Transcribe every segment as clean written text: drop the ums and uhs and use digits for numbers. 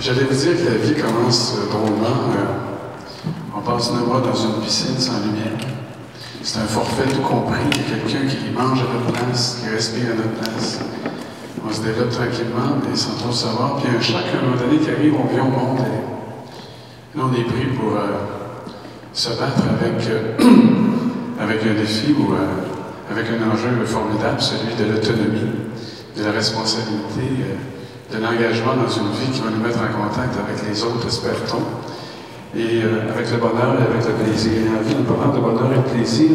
J'allais vous dire que la vie commence drôlement. On passe 9 mois dans une piscine sans lumière. C'est un forfait tout compris. Il y a quelqu'un qui mange à notre place, qui respire à notre place. On se développe tranquillement, mais sans trop le savoir. Puis un choc, à un moment donné, qui arrive, on vient au monde. Et là, on est pris pour se battre avec un défi ou avec un enjeu formidable, celui de l'autonomie, de la responsabilité, de l'engagement dans une vie qui va nous mettre en contact avec les autres, espère-t-on, et avec le bonheur et avec le plaisir. Et en vie, en parlant de bonheur et de plaisir,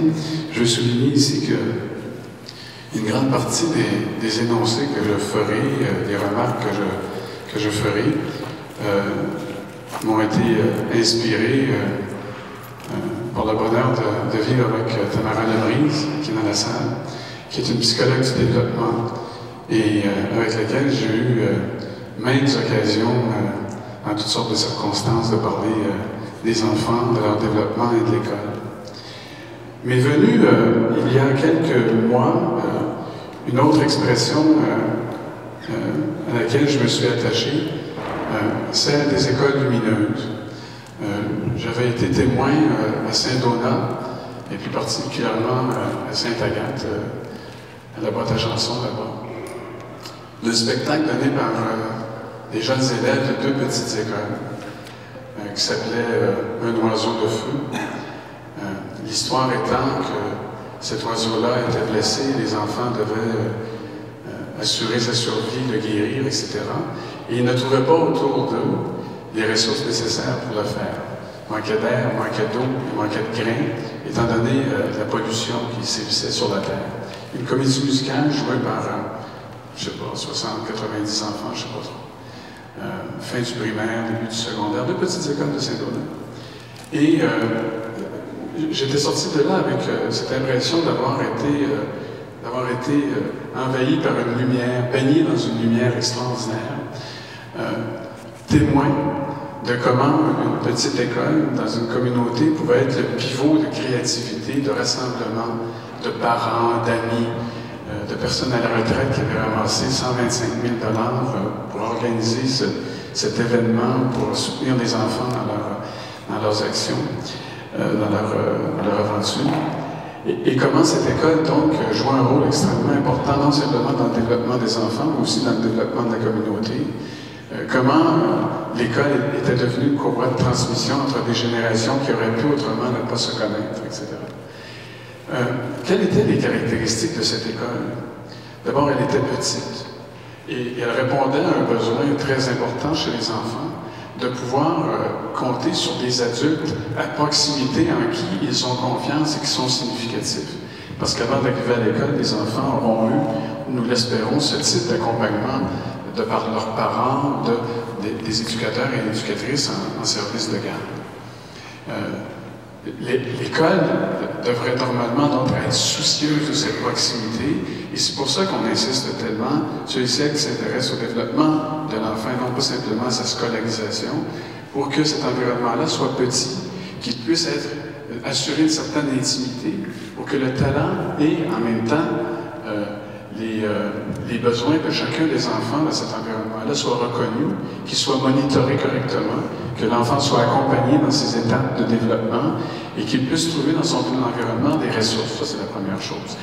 je veux souligner ici que une grande partie des énoncés que je ferai, des remarques que je ferai, m'ont été inspirés pour le bonheur de vivre avec Tamara Lebrise, qui est dans la salle, qui est une psychologue du développement, et avec laquelle j'ai eu maintes occasions, en toutes sortes de circonstances, de parler des enfants, de leur développement et de l'école. M'est venue, il y a quelques mois, une autre expression à laquelle je me suis attaché, celle des écoles lumineuses. J'avais été témoin à Saint-Donat, et plus particulièrement à Sainte-Agathe, à la boîte à chansons là-bas. Le spectacle donné par des jeunes élèves de 2 petites écoles qui s'appelait Un oiseau de feu. L'histoire étant que cet oiseau-là était blessé, les enfants devaient assurer sa survie, le guérir, etc. Et ils ne trouvaient pas autour d'eux les ressources nécessaires pour le faire. Il manquait d'air, il manquait d'eau, il manquait de grains, étant donné la pollution qui sévissait sur la terre. Une comédie musicale jouée par je ne sais pas, 60, 90 enfants, je ne sais pas trop. Fin du primaire, début du secondaire, 2 petites écoles de Saint-Donat. Et j'étais sorti de là avec cette impression d'avoir été envahi par une lumière, baigné dans une lumière extraordinaire, témoin de comment une petite école dans une communauté pouvait être le pivot de créativité, de rassemblement, de parents, d'amis, de personnes à la retraite qui avaient ramassé 125 000 $ pour organiser cet événement, pour soutenir les enfants dans leurs actions, dans leur aventure. Et comment cette école, donc, joue un rôle extrêmement important, non seulement dans le développement des enfants, mais aussi dans le développement de la communauté. Comment l'école était devenue une courroie de transmission entre des générations qui auraient pu autrement ne pas se connaître, etc. Quelles étaient les caractéristiques de cette école? D'abord, elle était petite et elle répondait à un besoin très important chez les enfants de pouvoir compter sur des adultes à proximité en qui ils ont confiance et qui sont significatifs. Parce qu'avant d'arriver à l'école, les enfants auront eu, nous l'espérons, ce type d'accompagnement de par leurs parents, des éducateurs et éducatrices en service de garde. L'école devrait normalement donc être soucieuse de cette proximité, et c'est pour ça qu'on insiste tellement sur les siècles qui s'intéressent au développement de l'enfant, non pas simplement à sa scolarisation, pour que cet environnement-là soit petit, qu'il puisse être assuré une certaine intimité, pour que le talent et en même temps les besoins de chacun des enfants dans cet environnement-là soient reconnus, qu'ils soient monitorés correctement, que l'enfant soit accompagné dans ses étapes de développement et qu'il puisse trouver dans son environnement des ressources. Ça, c'est la première chose.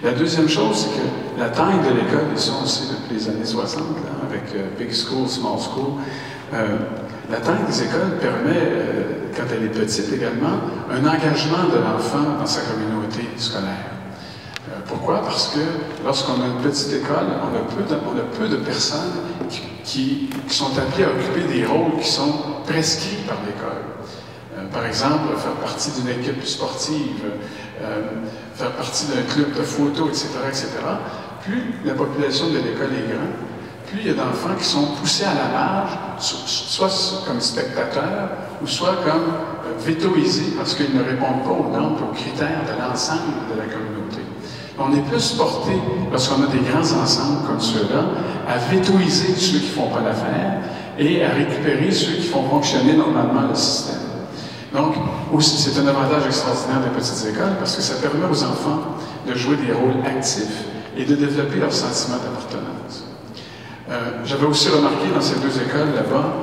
La deuxième chose, c'est que la taille de l'école, et ça on sait depuis les années 60, là, avec Big School, Small School, la taille des écoles permet, quand elle est petite également, un engagement de l'enfant dans sa communauté scolaire. Pourquoi? Parce que lorsqu'on a une petite école, on a peu de personnes qui sont appelées à occuper des rôles qui sont prescrits par l'école. Par exemple, faire partie d'une équipe sportive, faire partie d'un club de photo, etc., etc. Plus la population de l'école est grande, plus il y a d'enfants qui sont poussés à la marge, soit comme spectateurs, ou soit comme vétoisés parce qu'ils ne répondent pas aux normes et aux critères de l'ensemble de la communauté. On est plus porté, lorsqu'on a des grands ensembles comme ceux-là, à vétoiser ceux qui ne font pas l'affaire et à récupérer ceux qui font fonctionner normalement le système. Donc, c'est un avantage extraordinaire des petites écoles parce que ça permet aux enfants de jouer des rôles actifs et de développer leur sentiment d'appartenance. J'avais aussi remarqué dans ces 2 écoles là-bas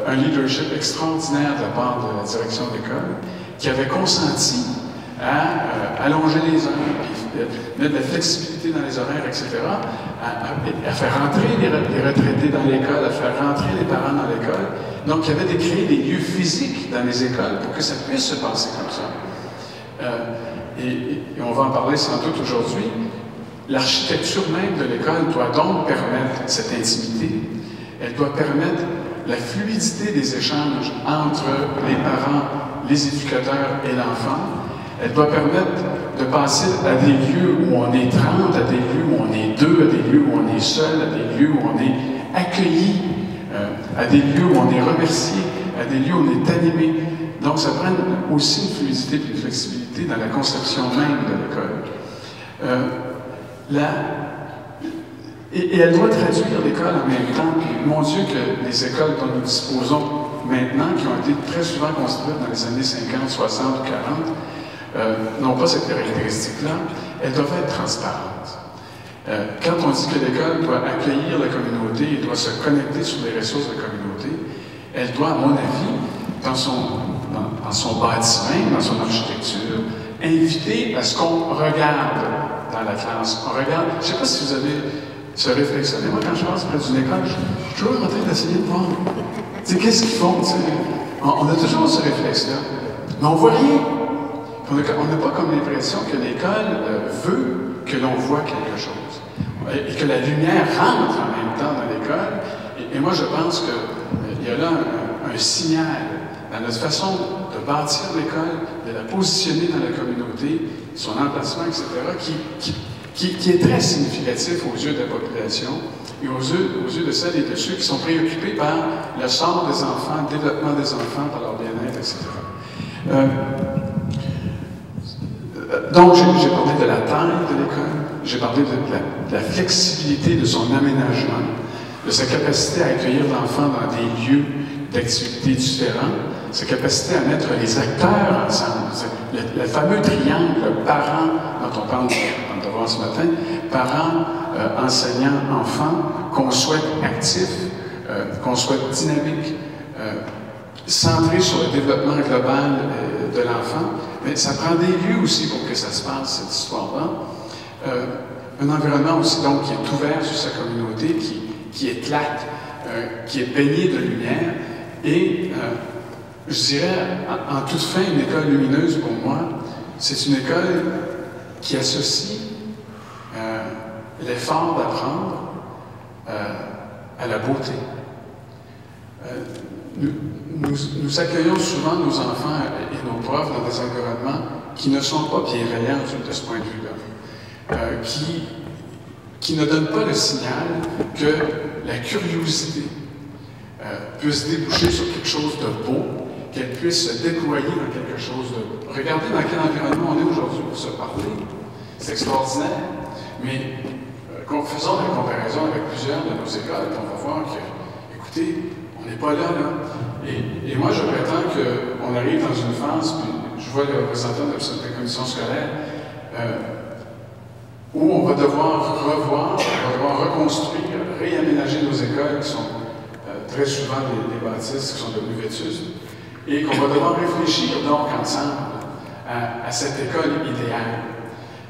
un leadership extraordinaire de la part de la direction de l'école, qui avait consenti à allonger les heures, puis mettre de la flexibilité dans les horaires, etc., à faire rentrer les retraités dans l'école, à faire rentrer les parents dans l'école. Donc, il y avait créé des lieux physiques dans les écoles pour que ça puisse se passer comme ça. Et on va en parler sans doute aujourd'hui. L'architecture même de l'école doit donc permettre cette intimité. Elle doit permettre la fluidité des échanges entre les parents, les éducateurs et l'enfant. Elle doit permettre de passer à des lieux où on est 30, à des lieux où on est 2, à des lieux où on est seul, à des lieux où on est accueilli, à des lieux où on est remercié, à des lieux où on est animé. Donc, ça prend aussi une fluidité et une flexibilité dans la conception même de l'école. Et elle doit traduire l'école en même temps. Mon Dieu, que les écoles dont nous disposons maintenant, qui ont été très souvent construites dans les années 50, 60 ou 40, n'ont pas cette caractéristique-là. Elles doivent être transparentes. Quand on dit que l'école doit accueillir la communauté et doit se connecter sur les ressources de la communauté, elle doit, à mon avis, dans son bâtiment, dans son architecture, inviter à ce qu'on regarde dans la classe. On regarde, je ne sais pas si vous avez ce réflexe-là. Moi, quand je passe près d'une école, je suis toujours en train d'essayer de voir. Qu'est-ce qu'ils font? On a toujours ce réflexe-là. Mais on ne voit rien. On n'a pas comme l'impression que l'école veut que l'on voit quelque chose. Et que la lumière rentre en même temps dans l'école. Et moi, je pense qu'il y a là un signal dans notre façon de bâtir l'école, de la positionner dans la communauté, son emplacement, etc., qui est très significatif aux yeux de la population et aux yeux de celles et de ceux qui sont préoccupés par le sort des enfants, le développement des enfants, par leur bien-être, etc. Donc, j'ai parlé de la taille de l'école, j'ai parlé de la flexibilité de son aménagement, de sa capacité à accueillir l'enfant dans des lieux d'activités différents, sa capacité à mettre les acteurs ensemble. Le fameux triangle parents dont on parle dans le devoir ce matin, parents, enseignants, enfants, qu'on souhaite actif, qu'on souhaite dynamique, centré sur le développement global de l'enfant. Mais ça prend des lieux aussi pour que ça se passe, cette histoire-là. Un environnement aussi donc qui est ouvert sur sa communauté, qui éclate, qui est baigné de lumière. Et je dirais, en toute fin, une école lumineuse pour moi, c'est une école qui associe l'effort d'apprendre à la beauté. Nous accueillons souvent nos enfants et nos profs dans des environnements qui ne sont pas bienveillants de ce point de vue-là, qui ne donnent pas le signal que la curiosité puisse déboucher sur quelque chose de beau, qu'elle puisse se déployer dans quelque chose de beau. Regardez dans quel environnement on est aujourd'hui pour se parler. C'est extraordinaire, mais faisons la comparaison avec plusieurs de nos écoles, on va voir que, écoutez, on n'est pas là. Et moi, je prétends qu'on arrive dans une phase, puis je vois les représentants de la commission scolaire, où on va devoir revoir, on va devoir reconstruire, réaménager nos écoles qui sont très souvent des bâtisses qui sont devenues vétustes, et qu'on va devoir réfléchir donc ensemble à cette école idéale.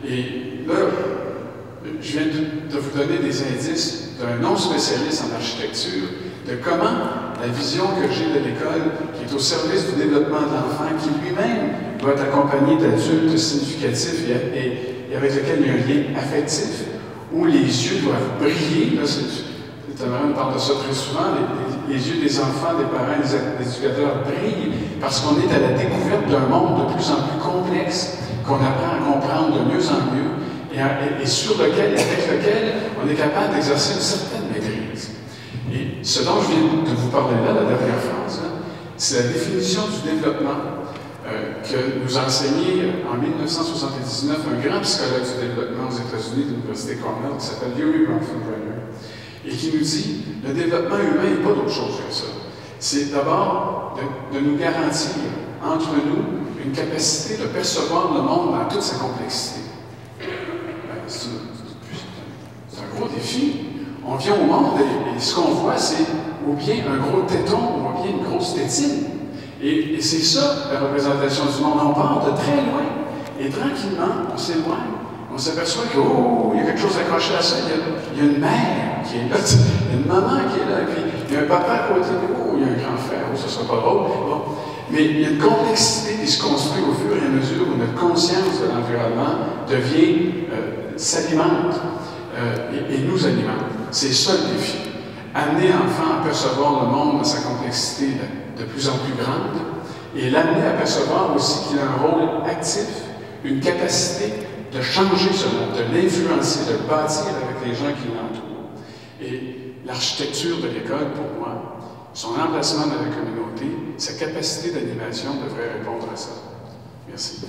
Et là, je viens de vous donner des indices d'un non-spécialiste en architecture, de comment la vision que j'ai de l'école, qui est au service du développement de l'enfant, qui lui-même doit être accompagné d'adultes significatifs et avec lesquels il y a un lien affectif, où les yeux doivent briller. Là, on parle de ça très souvent, les yeux des enfants, des parents, des éducateurs brillent parce qu'on est à la découverte d'un monde de plus en plus complexe, qu'on apprend à comprendre de mieux en mieux, et sur lequel, avec lequel on est capable d'exercer une certaine maîtrise. Et ce dont je viens de vous parler là, la dernière phrase, c'est la définition du développement que nous a enseigné en 1979 un grand psychologue du développement aux États-Unis de l'Université Cornell qui s'appelle Urie Bronfenbrenner, et qui nous dit le développement humain n'est pas d'autre chose que ça. C'est d'abord de nous garantir entre nous une capacité de percevoir le monde dans toute sa complexité. C'est un gros défi. On vient au monde et ce qu'on voit, c'est ou bien un gros téton, ou bien une grosse tétine. Et c'est ça, la représentation du monde. On part de très loin, et tranquillement, on s'éloigne. On s'aperçoit que, oh, il y a quelque chose accroché à ça. Il y a une mère qui est là, il y a une maman qui est là, et puis il y a un papa à côté. Oh, il y a un grand frère, oh, ça ne sera pas drôle. Bon. Mais il y a une complexité qui se construit au fur et à mesure où notre conscience de l'environnement s'alimente et nous alimente. C'est ça le défi. Amener l'enfant à percevoir le monde dans sa complexité de plus en plus grande et l'amener à percevoir aussi qu'il a un rôle actif, une capacité de changer ce monde, de l'influencer, de le bâtir avec les gens qui l'entourent. Et l'architecture de l'école, pour moi, son emplacement dans la communauté, sa capacité d'animation devrait répondre à ça. Merci.